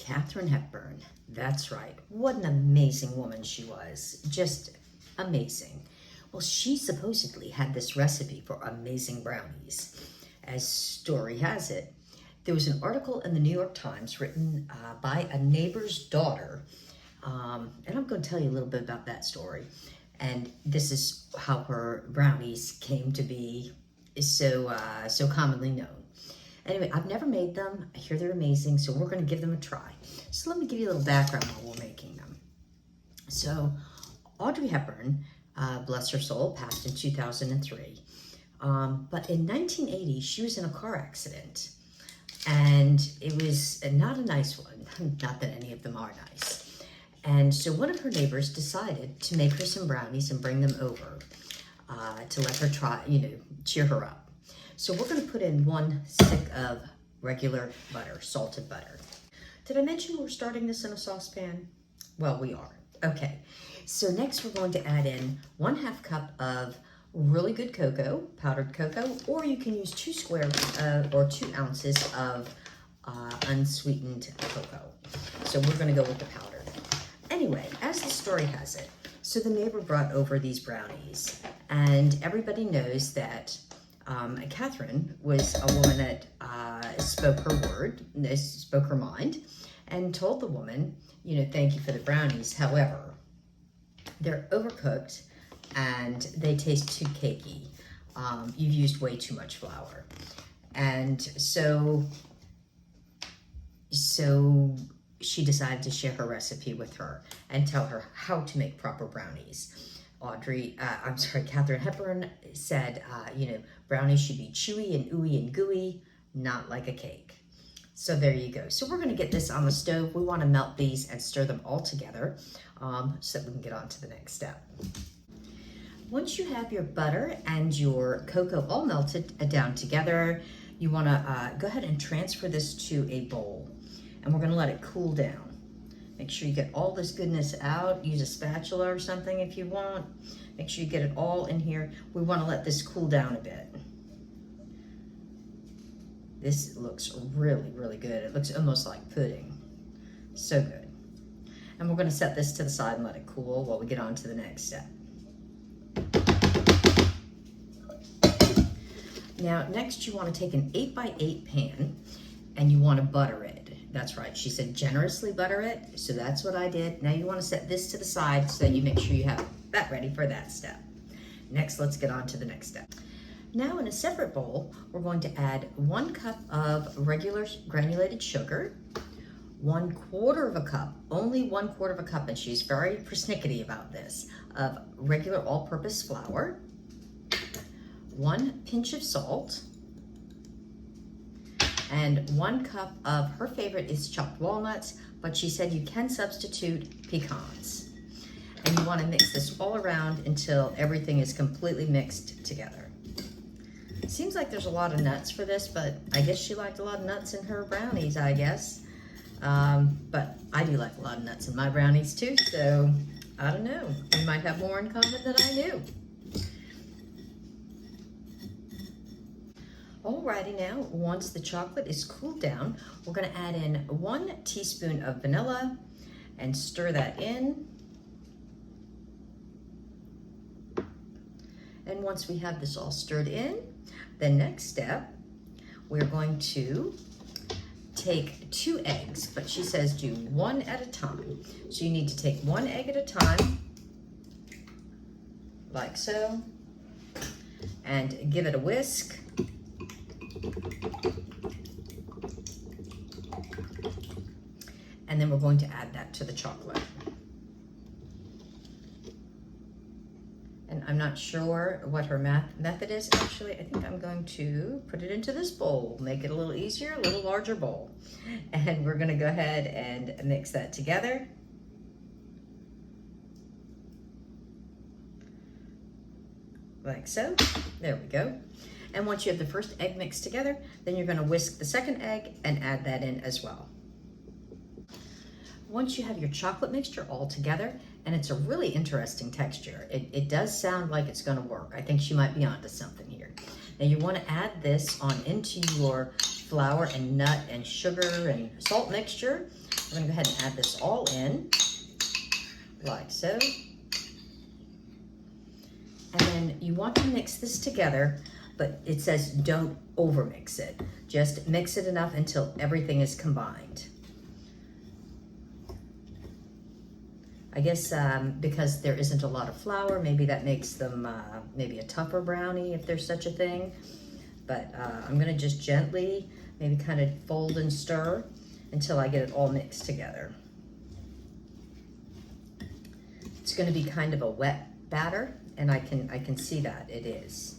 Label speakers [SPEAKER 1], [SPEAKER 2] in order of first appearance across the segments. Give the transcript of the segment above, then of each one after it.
[SPEAKER 1] Katharine Hepburn. That's right. What an amazing woman she was. Just amazing. Well, she supposedly had this recipe for amazing brownies. As story has it, there was an article in the New York Times written by a neighbor's daughter. And I'm going to tell you a little bit about that story. And this is how her brownies came to be so commonly known. Anyway, I've never made them. I hear they're amazing, so we're going to give them a try. So let me give you a little background while we're making them. So Audrey Hepburn, bless her soul, passed in 2003. But in 1980, she was in a car accident. And it was not a nice one. Not that any of them are nice. And so one of her neighbors decided to make her some brownies and bring them over to let her try, cheer her up. So we're going to put in 1 stick of regular butter, salted butter. Did I mention we're starting this in a saucepan? Well, we are. Okay. So next we're going to add in 1/2 cup of really good cocoa, powdered cocoa, or you can use 2 ounces of unsweetened cocoa. So we're going to go with the powdered. Anyway, as the story has it, so the neighbor brought over these brownies, and everybody knows that Katharine was a woman that spoke her word, spoke her mind, and told the woman, thank you for the brownies. However, they're overcooked and they taste too cakey. You've used way too much flour. And so she decided to share her recipe with her and tell her how to make proper brownies. Katharine Hepburn said, brownies should be chewy and ooey and gooey, not like a cake. So there you go. So we're going to get this on the stove. We want to melt these and stir them all together so that we can get on to the next step. Once you have your butter and your cocoa all melted down together, you want to go ahead and transfer this to a bowl. And we're going to let it cool down. Make sure you get all this goodness out. Use a spatula or something if you want. Make sure you get it all in here. We want to let this cool down a bit. This looks really, really good. It looks almost like pudding. So good. And we're going to set this to the side and let it cool while we get on to the next step. Now, next you want to take an 8x8 pan and you want to butter it. That's right, she said generously butter it, so that's what I did. Now you want to set this to the side so that you make sure you have that ready for that step. Next, let's get on to the next step. Now in a separate bowl, we're going to add 1 cup of regular granulated sugar, 1/4 of a cup, only 1/4 of a cup, and she's very persnickety about this, of regular all-purpose flour, 1 pinch of salt, and 1 cup of, her favorite is chopped walnuts, but she said you can substitute pecans. And you want to mix this all around until everything is completely mixed together. It seems like there's a lot of nuts for this, but I guess she liked a lot of nuts in her brownies, I guess. But I do like a lot of nuts in my brownies too, so I don't know. We might have more in common than I knew. Alrighty, now, once the chocolate is cooled down, we're going to add in 1 teaspoon of vanilla and stir that in. And once we have this all stirred in, the next step, we're going to take 2 eggs, but she says do 1 at a time. So you need to take 1 egg at a time, like so, and give it a whisk. And then we're going to add that to the chocolate. And I'm not sure what her method is. Actually, I think I'm going to put it into this bowl, make it a little easier, a little larger bowl. And we're going to go ahead and mix that together. Like so. There we go. And once you have the first egg mixed together, then you're going to whisk the second egg and add that in as well. Once you have your chocolate mixture all together, and it's a really interesting texture, it does sound like it's going to work. I think she might be onto something here. Now you want to add this on into your flour and nut and sugar and salt mixture. I'm gonna go ahead and add this all in, like so. And then you want to mix this together, but it says don't over mix it. Just mix it enough until everything is combined. I guess because there isn't a lot of flour, maybe that makes them maybe a tougher brownie if there's such a thing. But I'm gonna just gently, maybe kind of fold and stir until I get it all mixed together. It's gonna be kind of a wet batter, and I can see that it is.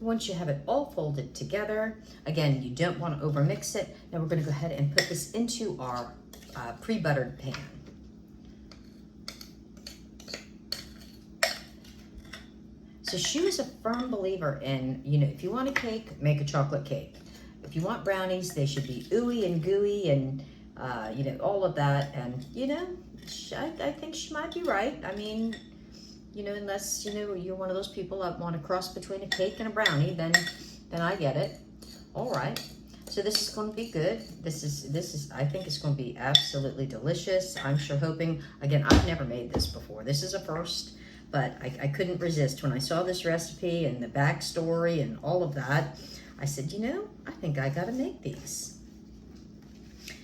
[SPEAKER 1] Once you have it all folded together, again, you don't want to over mix it. Now we're gonna go ahead and put this into our pre-buttered pan. So she was a firm believer in, you know, if you want a cake, make a chocolate cake. If you want brownies, they should be ooey and gooey and, you know, all of that. And, you know, I think she might be right. I mean, you know, unless, you know, you're one of those people that want to cross between a cake and a brownie, then I get it. All right. So this is going to be good. This is, I think it's going to be absolutely delicious. I'm sure hoping, again, I've never made this before. This is a first. But I couldn't resist when I saw this recipe and the backstory and all of that. I said, you know, I think I gotta make these.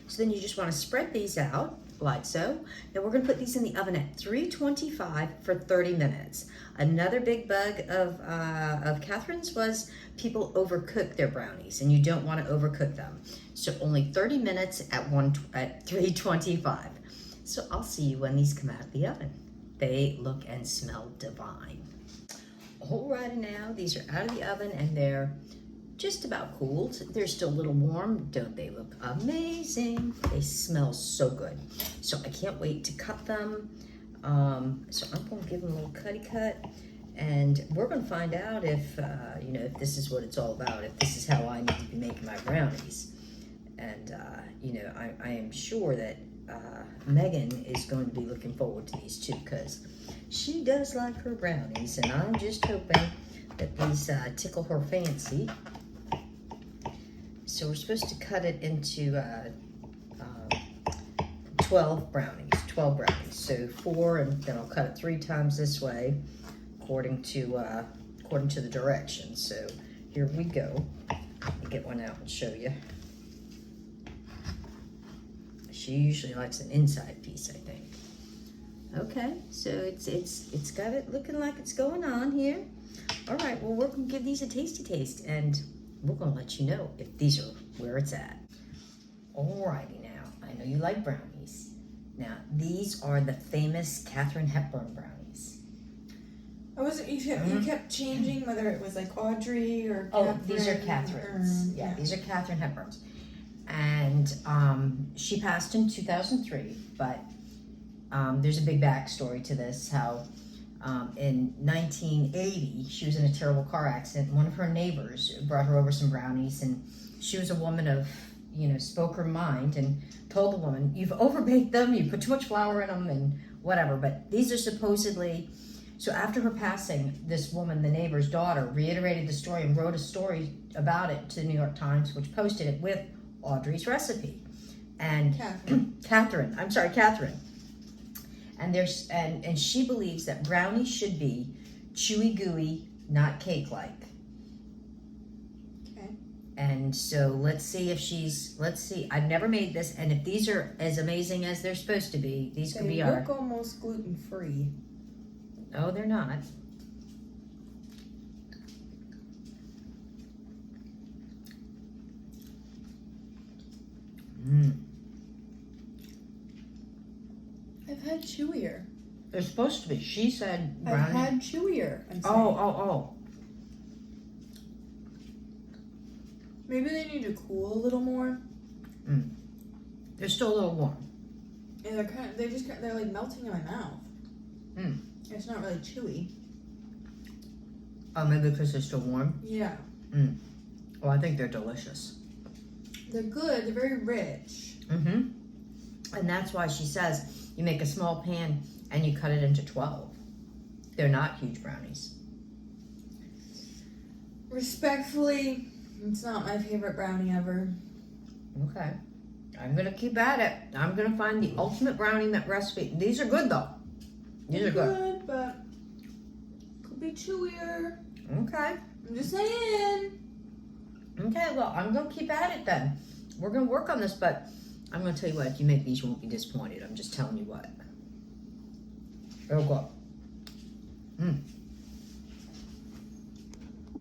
[SPEAKER 1] So then you just wanna spread these out like so. Now we're gonna put these in the oven at 325 for 30 minutes. Another big bug of Katharine's was people overcook their brownies, and you don't wanna overcook them. So only 30 minutes at 325. So I'll see you when these come out of the oven. They look and smell divine. Alrighty now, these are out of the oven and they're just about cooled. They're still a little warm. Don't they look amazing? They smell so good. So I can't wait to cut them. So I'm gonna give them a little cutty cut, and we're gonna find out if, you know, if this is what it's all about, if this is how I need to be making my brownies. And, you know, I am sure that Megan is going to be looking forward to these too, because she does like her brownies, and I'm just hoping that these tickle her fancy. So we're supposed to cut it into 12 brownies. So 4, and then I'll cut it 3 times this way, according to the directions. So here we go. Let me get one out and show you. She usually likes an inside piece, I think. Okay, so it's got it looking like it's going on here. All right, well, we're gonna give these a tasty taste, and we're gonna let you know if these are where it's at. Alrighty now, I know you like brownies. Now, these are the famous Katharine Hepburn brownies.
[SPEAKER 2] You kept changing whether it was like Audrey or Katharine.
[SPEAKER 1] These are Katharine's. Yeah, these are Katharine Hepburn's. And she passed in 2003, but there's a big backstory to this, how in 1980, she was in a terrible car accident. One of her neighbors brought her over some brownies, and she was a woman of, you know, spoke her mind and told the woman, you've overbaked them, you put too much flour in them and whatever. But these are supposedly, so after her passing, this woman, the neighbor's daughter, reiterated the story and wrote a story about it to the New York Times, which posted it with Audrey's recipe. And Katharine. And she believes that brownies should be chewy, gooey, not cake-like.
[SPEAKER 2] Okay.
[SPEAKER 1] And so let's see if let's see. I've never made this, and if these are as amazing as they're supposed to be, these could be our...
[SPEAKER 2] They look almost gluten-free.
[SPEAKER 1] No, they're not.
[SPEAKER 2] I've had chewier.
[SPEAKER 1] They're supposed to be. She said brownie.
[SPEAKER 2] I've had chewier.
[SPEAKER 1] Oh.
[SPEAKER 2] Maybe they need to cool a little more.
[SPEAKER 1] They're still a little warm.
[SPEAKER 2] And they're like melting in my mouth. It's not really chewy.
[SPEAKER 1] Oh, maybe because they're still warm?
[SPEAKER 2] Yeah.
[SPEAKER 1] Well, I think they're delicious.
[SPEAKER 2] They're good. They're very rich.
[SPEAKER 1] And that's why she says you make a small pan and you cut it into 12. They're not huge brownies.
[SPEAKER 2] Respectfully, It's not my favorite brownie ever.
[SPEAKER 1] Okay. I'm going to keep at it. I'm going to find the ultimate brownie recipe. These are good, though. These are good.
[SPEAKER 2] But could be chewier.
[SPEAKER 1] Okay.
[SPEAKER 2] I'm just saying.
[SPEAKER 1] Okay, well, I'm going to keep at it then. We're going to work on this, but I'm going to tell you what, if you make these, you won't be disappointed. I'm just telling you what. Real good.